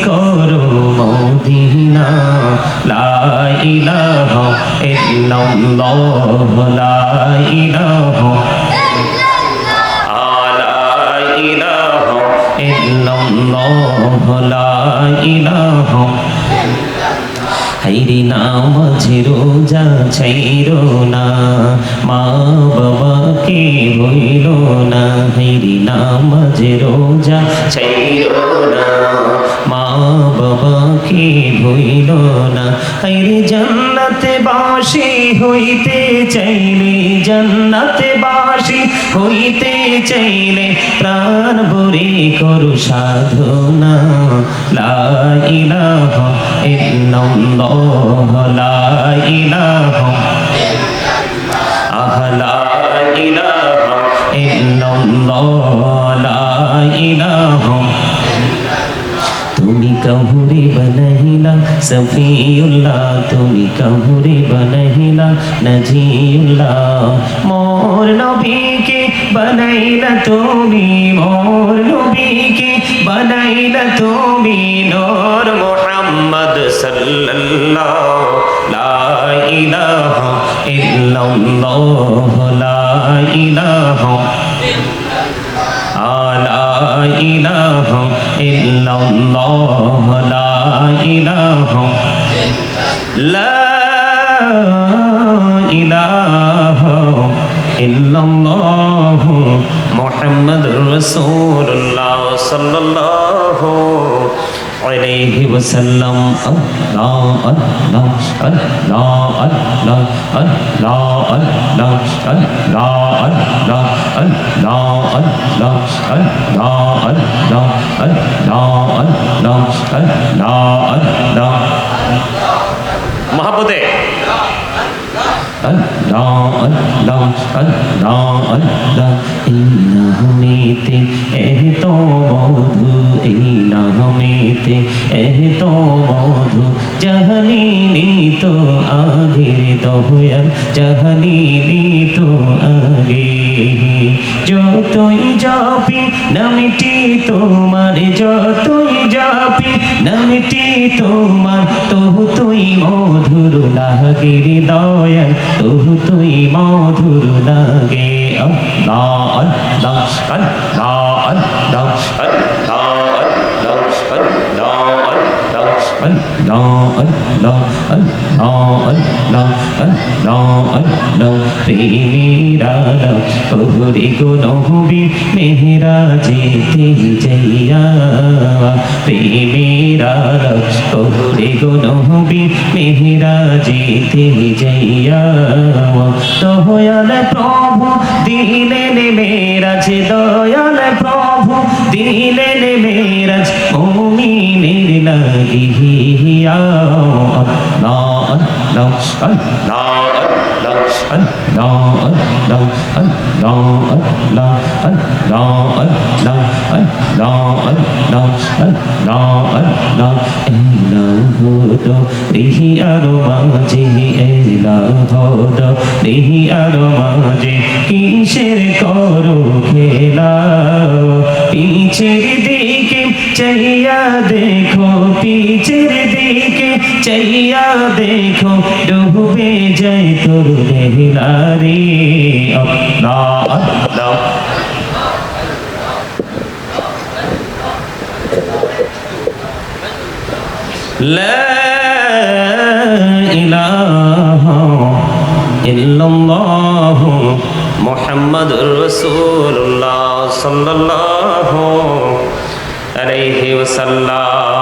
করো মদিনা লা ইলাহা ইল্লাল্লাহ লা ইলাহা ইল্লাল্লাহ লা ইলাহা হাইরে নামাজে রোজা ছাইরো না মা বাবাকে ভুইল না হাইরে নামাজে রোজা ছাইরো না মা বাবাকে ভুইল না হাইরে জান্নাতে বাসী হইতে চাইলে জান্নাতে বাসী হইতে চাইলে প্রাণ ভরে করো সাধনা লা ইলাহা ইল্লাল্লাহ লা ইলাহা লা ইলাহা ইল্লাল্লাহ লা ইলাহা তুমি কাহুরে বনহিলা সফিউল্লাহ তুমি কাহুরে বনহিলা নজিউল্লাহ মোর নবীকে বনাইলা তুমি মোর নবীকে বনাইলা তুমি নূর মুহাম্মদ সাল্লাল্লাহু লা ইলাহা ইল্লাল্লাহ লা ইলাহা লা ইলাহা ইল্লাল্লাহ লা ইলাহা লা ইলাহা ইল্লাল্লাহ মুহাম্মাদুর রাসূলুল্লাহ সাল্লাল্লাহু আলাইহি ওয়াসাল্লাম আল্লাহ আল্লাহ আল্লাহ আল্লাহ আল্লাহ আল্লাহ আল্লাহ আল্লাহ আল্লাহ আল্লাহ আল্লাহ আল্লাহ আল্লাহ আল্লাহ আল্লাহ আল্লাহ মহব্বতে আল্লাহ আল্লাহ আল্লাহ আল্লাহ এই নামেতে এত মধু এই নামেতে এত মধু জাহানিনি তো আগের দয়াল জাহানিনি তো আগে যতই যাবি নামটি তোমার যতই যাবি নামটি তোমার তবু তুই মধুর লাগে দয়াল তবু তুই মধুর লাগে আল্লাহ আল্লাহ আল্লাহ আল্লাহ আল্লাহ আল্লাহ আল্লাহ আল্লাহ আল্লাহ প্রেমেরা ওরে গো নবী মেহরাজেতে যাইয়া প্রেমেরা ওরে গো নবী মেহরাজেতে যাইয়া দয়াল প্রভু দিলেন মেরাজ দয়াল প্রভু দিলেন মেরাজ মুমিনের লাগিয়া আল্লাহ আল্লাহ আল্লাহ আল্লাহ আল্লাহ আল্লাহ আল্লাহ আল্লাহ আল্লাহ আল্লাহ আল্লাহ আল্লাহ আল্লাহ এলাহো রিহি আর মাঝে এলাহো রিহি আর মাঝে কিসের করো খেলা পিছের দিকে চাইয়া দেখো পিছের দিকে চাইয়া দেখো ডুবে যায় তোর রেহলারে আল্লাহ আল্লাহ লা ইলাহা ইল্লাল্লাহ মুহাম্মাদুর রাসূলুল্লাহ সাল্লাল্লাহু আলাইহি ওয়াসাল্লাম